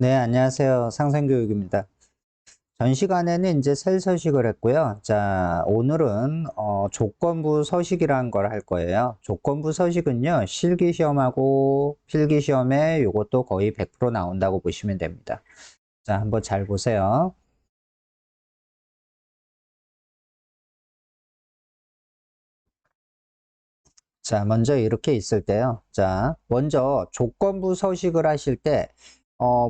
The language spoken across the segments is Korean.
네, 안녕하세요. 상생교육입니다. 전 시간에는 이제 셀 서식을 했고요. 자, 오늘은 조건부 서식이라는 걸 할 거예요. 조건부 서식은요, 실기시험하고 필기시험에 이것도 거의 100% 나온다고 보시면 됩니다. 자, 한번 잘 보세요. 자, 먼저 이렇게 있을 때요. 자, 먼저 조건부 서식을 하실 때,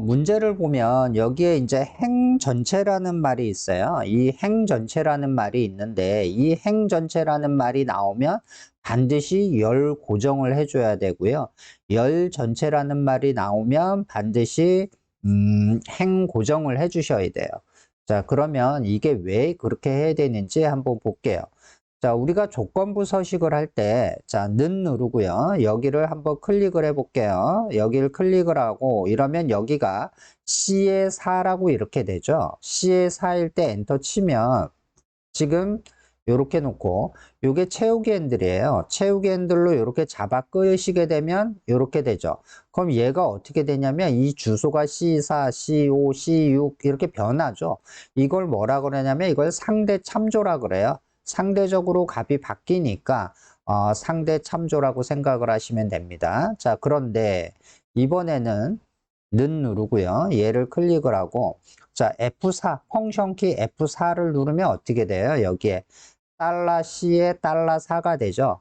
문제를 보면 여기에 이제 행 전체라는 말이 있어요. 이 행 전체라는 말이 있는데, 이 행 전체라는 말이 나오면 반드시 열 고정을 해줘야 되고요. 열 전체라는 말이 나오면 반드시, 행 고정을 해주셔야 돼요. 자, 그러면 이게 왜 그렇게 해야 되는지 한번 볼게요. 자, 우리가 조건부 서식을 할 때, 자, 는 누르고요. 여기를 한번 클릭을 해 볼게요. 여기를 클릭을 하고, 이러면 여기가 C의 4라고 이렇게 되죠. C의 4일 때 엔터 치면, 지금 요렇게 놓고, 요게 채우기 핸들이에요. 채우기 핸들로 요렇게 잡아 끄시게 되면, 요렇게 되죠. 그럼 얘가 어떻게 되냐면, 이 주소가 C4, C5, C6 이렇게 변하죠. 이걸 뭐라 그러냐면, 이걸 상대 참조라 그래요. 상대적으로 값이 바뀌니까 상대 참조라고 생각을 하시면 됩니다. 자, 그런데 이번에는 는 누르고요. 얘를 클릭을 하고 자, F4 펑션 키 F4를 누르면 어떻게 돼요? 여기에 $C에 $4가 되죠.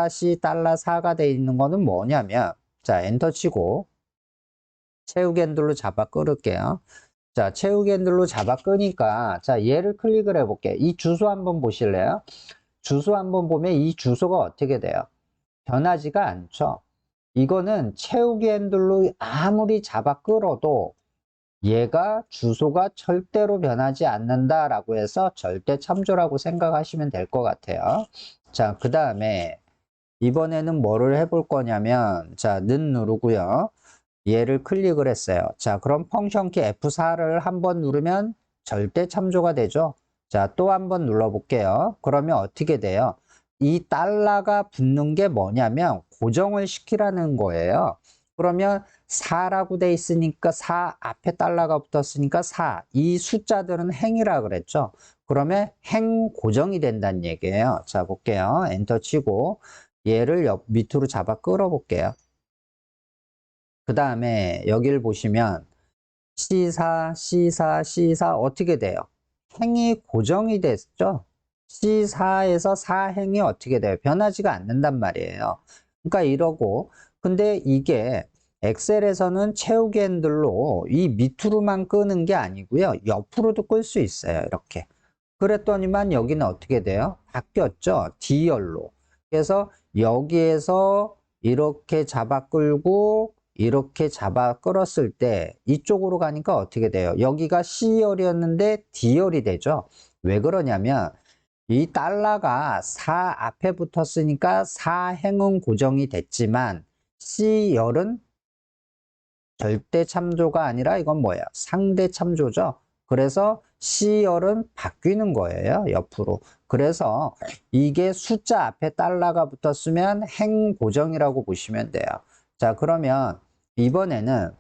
$C $4가 돼 있는 거는 뭐냐면 자, 엔터 치고 채우기 핸들로 잡아 끌을게요. 자, 채우기 핸들로 잡아 끄니까 자, 얘를 클릭을 해볼게요. 이 주소 한번 보실래요? 주소 한번 보면 이 주소가 어떻게 돼요? 변하지가 않죠. 이거는 채우기 핸들로 아무리 잡아 끌어도 얘가 주소가 절대로 변하지 않는다라고 해서 절대 참조라고 생각하시면 될 것 같아요. 자, 그 다음에 이번에는 뭐를 해볼 거냐면 자, 는 누르고요. 얘를 클릭을 했어요. 자, 그럼 펑션 키 F4를 한번 누르면 절대 참조가 되죠. 자, 또 한번 눌러볼게요. 그러면 어떻게 돼요? 이 $가 붙는 게 뭐냐면 고정을 시키라는 거예요. 그러면 4라고 돼 있으니까 4 앞에 $가 붙었으니까 4. 이 숫자들은 행이라 그랬죠. 그러면 행 고정이 된다는 얘기예요. 자, 볼게요. 엔터 치고 얘를 옆 밑으로 잡아 끌어볼게요. 그 다음에 여기를 보시면 C4, C4, C4 어떻게 돼요? 행이 고정이 됐죠? C4에서 4행이 어떻게 돼요? 변하지가 않는단 말이에요. 그러니까 이러고 근데 이게 엑셀에서는 채우기 핸들로 이 밑으로만 끄는 게 아니고요. 옆으로도 끌 수 있어요. 이렇게. 그랬더니만 여기는 어떻게 돼요? 바뀌었죠? D열로. 그래서 여기에서 이렇게 잡아 끌고 이렇게 잡아 끌었을 때 이쪽으로 가니까 어떻게 돼요? 여기가 C열이었는데 D열이 되죠? 왜 그러냐면 이 $가 4 앞에 붙었으니까 4행은 고정이 됐지만 C열은 절대 참조가 아니라 이건 뭐예요? 상대 참조죠. 그래서 C열은 바뀌는 거예요. 옆으로. 그래서 이게 숫자 앞에 $가 붙었으면 행 고정이라고 보시면 돼요. 자, 그러면 이번에는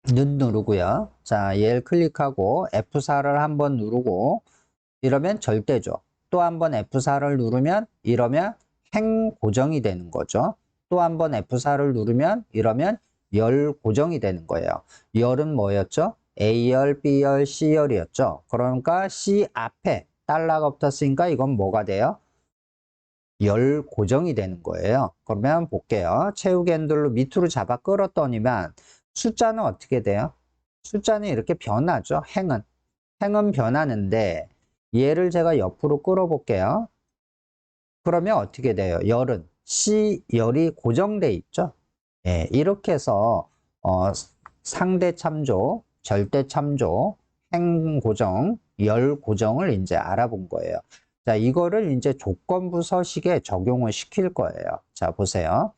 는 누르고요. 자, 얘를 클릭하고 F4를 한번 누르고 이러면 절대죠. 또 한번 F4를 누르면 이러면 행 고정이 되는 거죠. 또 한번 F4를 누르면 이러면 열 고정이 되는 거예요. 열은 뭐였죠? A열, B열, C열이었죠. 그러니까 C 앞에 $가 붙었으니까 이건 뭐가 돼요? 열 고정이 되는 거예요. 그러면 볼게요. 채우기 핸들로 밑으로 잡아 끌었더니만 숫자는 어떻게 돼요? 숫자는 이렇게 변하죠. 행은. 행은 변하는데 얘를 제가 옆으로 끌어볼게요. 그러면 어떻게 돼요? 열은 C열이 고정돼 있죠. 예, 이렇게 해서 상대 참조, 절대 참조, 행 고정, 열 고정을 이제 알아본 거예요. 자, 이거를 이제 조건부 서식에 적용을 시킬 거예요. 자, 보세요.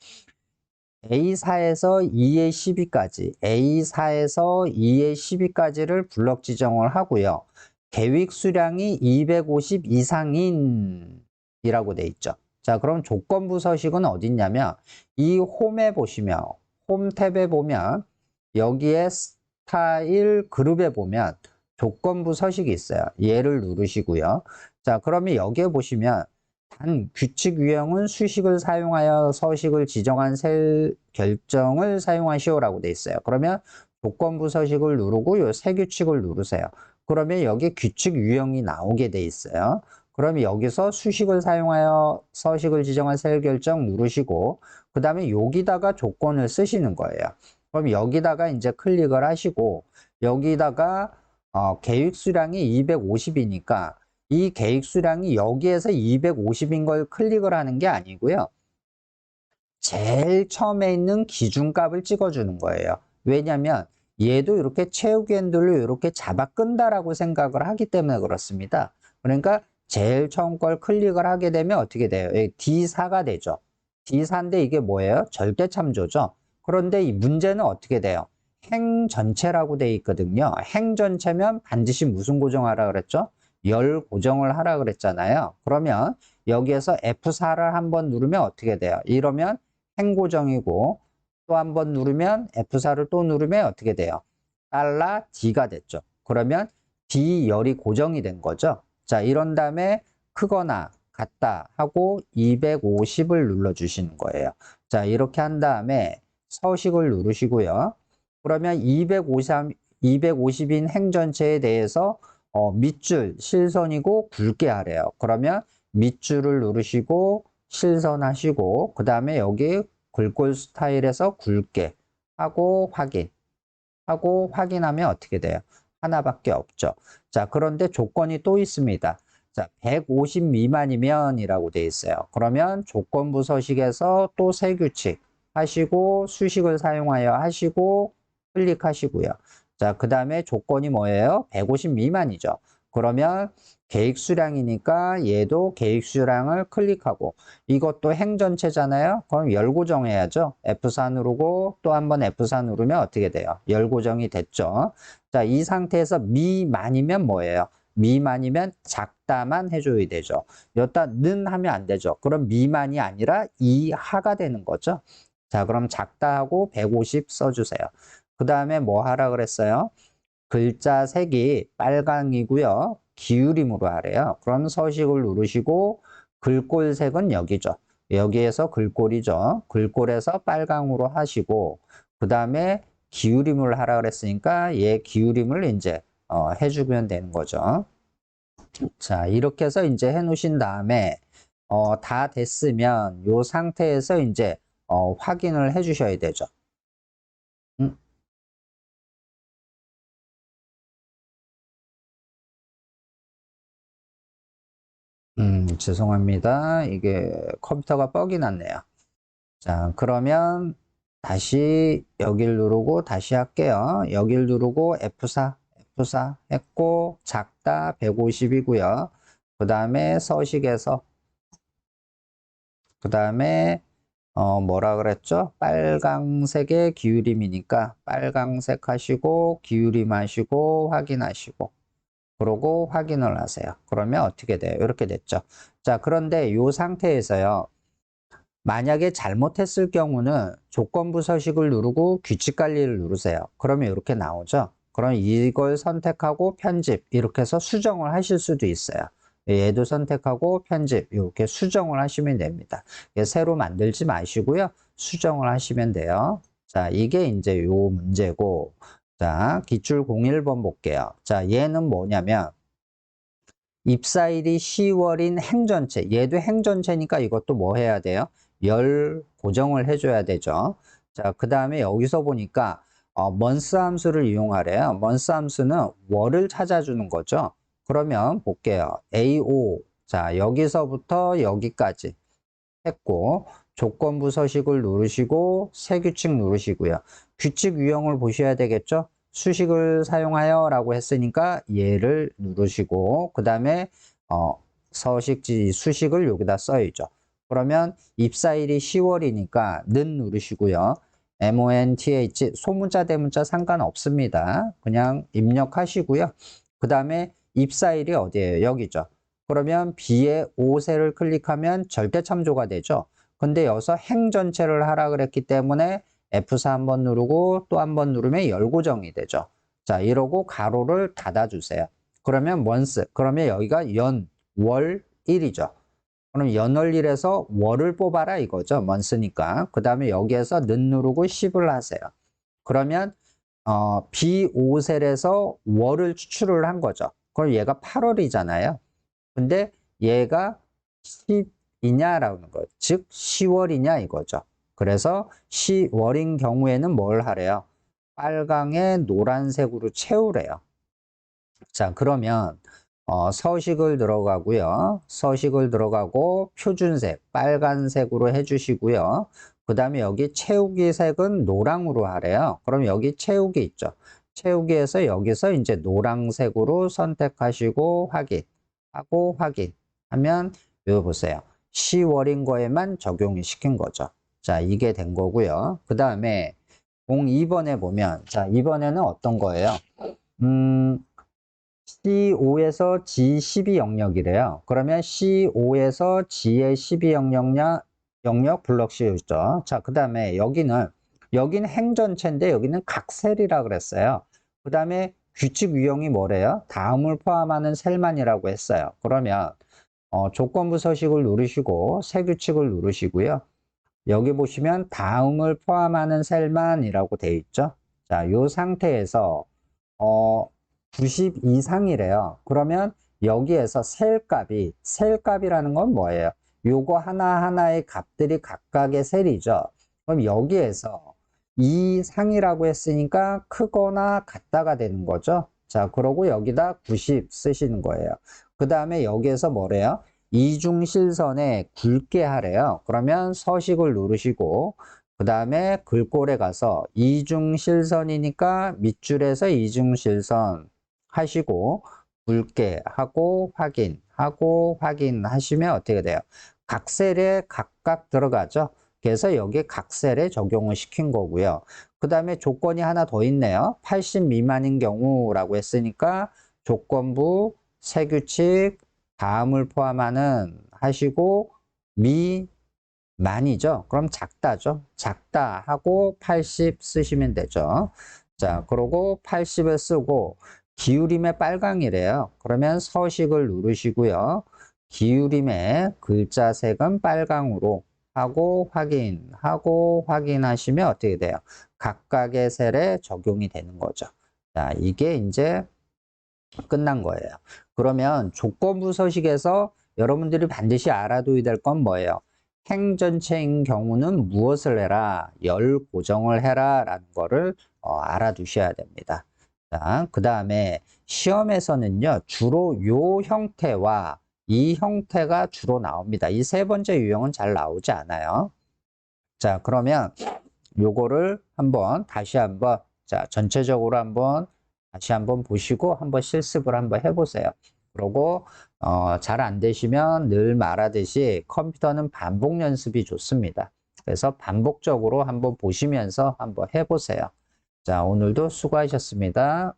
A4에서 2의 12까지, A4에서 2의 12까지를 블럭 지정을 하고요. 계획 수량이 250 이상인이라고 돼 있죠. 자, 그럼 조건부 서식은 어디 있냐면 이 홈에 보시면 홈 탭에 보면 여기에 스타일 그룹에 보면 조건부 서식이 있어요. 얘를 누르시고요. 자, 그러면 여기에 보시면 단 규칙 유형은 수식을 사용하여 서식을 지정한 셀 결정을 사용하시오라고 돼 있어요. 그러면 조건부 서식을 누르고 요 세 규칙을 누르세요. 그러면 여기 규칙 유형이 나오게 돼 있어요. 그러면 여기서 수식을 사용하여 서식을 지정한 셀 결정 누르시고 그 다음에 여기다가 조건을 쓰시는 거예요. 그럼 여기다가 이제 클릭을 하시고 여기다가 계획 수량이 250이니까 이 계획 수량이 여기에서 250인 걸 클릭을 하는 게 아니고요. 제일 처음에 있는 기준값을 찍어주는 거예요. 왜냐하면 얘도 이렇게 채우기 핸들로 이렇게 잡아 끈다라고 생각을 하기 때문에 그렇습니다. 그러니까 제일 처음 걸 클릭을 하게 되면 어떻게 돼요? D4가 되죠. D4인데 이게 뭐예요? 절대참조죠. 그런데 이 문제는 어떻게 돼요? 행 전체라고 돼 있거든요. 행 전체면 반드시 무슨 고정하라 그랬죠? 열 고정을 하라 그랬잖아요. 그러면 여기에서 F4를 한번 누르면 어떻게 돼요? 이러면 행 고정이고 또 한 번 누르면 F4를 또 누르면 어떻게 돼요? 달러 D가 됐죠. 그러면 D 열이 고정이 된 거죠. 자, 이런 다음에 크거나 같다 하고 250을 눌러주시는 거예요. 자, 이렇게 한 다음에 서식을 누르시고요. 그러면 250인 행 전체에 대해서 밑줄 실선이고 굵게 하래요. 그러면 밑줄을 누르시고 실선하시고 그 다음에 여기 글꼴 스타일에서 굵게 하고 확인하면 어떻게 돼요? 하나밖에 없죠. 자, 그런데 조건이 또 있습니다. 자, 150 미만이면 이라고 되어 있어요. 그러면 조건부 서식에서 또 세 규칙 하시고 수식을 사용하여 하시고 클릭하시고요. 자, 그 다음에 조건이 뭐예요? 150 미만이죠. 그러면 계획 수량이니까 얘도 계획 수량을 클릭하고 이것도 행 전체잖아요. 그럼 열 고정해야죠. F4 누르고 또 한번 F4 누르면 어떻게 돼요? 열 고정이 됐죠. 자, 이 상태에서 미만이면 뭐예요? 미만이면 작다만 해줘야 되죠. 여기다 는 하면 안 되죠. 그럼 미만이 아니라 이하가 되는 거죠. 자, 그럼 작다 하고 150 써주세요. 그 다음에 뭐 하라 그랬어요? 글자 색이 빨강이고요. 기울임으로 하래요. 그럼 서식을 누르시고 글꼴 색은 여기죠. 여기에서 글꼴이죠. 글꼴에서 빨강으로 하시고 그 다음에 기울임을 하라 그랬으니까 얘 기울임을 이제 해주면 되는 거죠. 자, 이렇게 해서 이제 해 놓으신 다음에 다 됐으면 이 상태에서 이제 확인을 해 주셔야 되죠. 음, 죄송합니다. 이게 컴퓨터가 뻑이 났네요. 자, 그러면 다시 여길 누르고 다시 할게요. 여길 누르고 F4 했고 작다 150이고요. 그 다음에 서식에서 그 다음에 뭐라 그랬죠? 빨강색의 기울임이니까 빨강색 하시고 기울임 하시고 확인하시고 그러고 확인을 하세요. 그러면 어떻게 돼요? 이렇게 됐죠. 자, 그런데 이 상태에서요. 만약에 잘못했을 경우는 조건부 서식을 누르고 규칙 관리를 누르세요. 그러면 이렇게 나오죠. 그럼 이걸 선택하고 편집 이렇게 해서 수정을 하실 수도 있어요. 얘도 선택하고 편집 이렇게 수정을 하시면 됩니다. 새로 만들지 마시고요. 수정을 하시면 돼요. 자, 이게 이제 요 문제고 자, 기출 01번 볼게요. 자, 얘는 뭐냐면 입사일이 10월인 행전체. 얘도 행전체니까 이것도 뭐 해야 돼요? 열 고정을 해줘야 되죠. 자, 그 다음에 여기서 보니까 month 함수를 이용하래요. month 함수는 월을 찾아주는 거죠. 그러면 볼게요. AO. 자, 여기서부터 여기까지 했고 조건부 서식을 누르시고 새 규칙 누르시고요. 규칙 유형을 보셔야 되겠죠. 수식을 사용하여 라고 했으니까 얘를 누르시고 그 다음에 서식지 수식을 여기다 써야죠. 그러면 입사일이 10월이니까 는 누르시고요. MONTH 소문자 대문자 상관없습니다. 그냥 입력하시고요. 그 다음에 입사일이 어디예요? 여기죠. 그러면 B의 5세를 클릭하면 절대 참조가 되죠. 근데 여기서 행 전체를 하라 그랬기 때문에 F4 한번 누르고 또 한번 누르면 열고정이 되죠. 자, 이러고 가로를 닫아주세요. 그러면 month, 그러면 여기가 연, 월, 일이죠. 그럼 연월 일에서 월을 뽑아라 이거죠. month니까. 그 다음에 여기에서 는 누르고 10을 하세요. 그러면 B5셀에서 월을 추출을 한 거죠. 그럼 얘가 8월이잖아요. 근데 얘가 10이냐라는 거예요. 즉 10월이냐 이거죠. 그래서 10월인 경우에는 뭘 하래요? 빨강에 노란색으로 채우래요. 자, 그러면 서식을 들어가고요. 서식을 들어가고 표준색 빨간색으로 해주시고요. 그 다음에 여기 채우기 색은 노랑으로 하래요. 그럼 여기 채우기 있죠. 채우기에서 여기서 이제 노란색으로 선택하시고 확인하고 확인하면 여기 보세요. 10월인 거에만 적용이 시킨 거죠. 자, 이게 된 거고요. 그 다음에 02번에 보면 자, 이번에는 어떤 거예요? C5에서 G12 영역이래요. 그러면 C5에서 G의 12 영역 블럭 씌우죠. 자, 그 다음에 여기는 행전체인데 여기는 각셀이라 그랬어요. 그 다음에 규칙 유형이 뭐래요? 다음을 포함하는 셀만이라고 했어요. 그러면 조건부 서식을 누르시고 새 규칙을 누르시고요. 여기 보시면 다음을 포함하는 셀만이라고 되어 있죠. 자, 이 상태에서 90 이상이래요. 그러면 여기에서 셀값이라는 건 뭐예요? 요거 하나하나의 값들이 각각의 셀이죠. 그럼 여기에서 이상이라고 했으니까 크거나 같다가 되는 거죠. 자, 그러고 여기다 90 쓰시는 거예요. 그 다음에 여기에서 뭐래요? 이중실선에 굵게 하래요. 그러면 서식을 누르시고 그 다음에 글꼴에 가서 이중실선이니까 밑줄에서 이중실선 하시고 굵게 하고 확인하시면 어떻게 돼요? 각셀에 각각 들어가죠. 그래서 여기에 각셀에 적용을 시킨 거고요. 그 다음에 조건이 하나 더 있네요. 80 미만인 경우라고 했으니까 조건부, 세규칙, 다음을 포함하는 하시고 미만이죠. 그럼 작다죠. 작다 하고 80 쓰시면 되죠. 자, 그러고 80을 쓰고 기울임의 빨강이래요. 그러면 서식을 누르시고요. 기울임의 글자 색은 빨강으로 하고 확인하시면 어떻게 돼요? 각각의 셀에 적용이 되는 거죠. 자, 이게 이제 끝난 거예요. 그러면 조건부 서식에서 여러분들이 반드시 알아둬야 될 건 뭐예요? 행전체인 경우는 무엇을 해라? 열 고정을 해라 라는 거를 알아두셔야 됩니다. 자, 그 다음에 시험에서는요, 주로 요 형태와 이 형태가 주로 나옵니다. 이 세 번째 유형은 잘 나오지 않아요. 자, 그러면 요거를 다시 한번, 자, 전체적으로 다시 한번 보시고 한번 실습을 한번 해보세요. 그리고 잘 안 되시면 늘 말하듯이 컴퓨터는 반복 연습이 좋습니다. 그래서 반복적으로 한번 보시면서 한번 해보세요. 자, 오늘도 수고하셨습니다.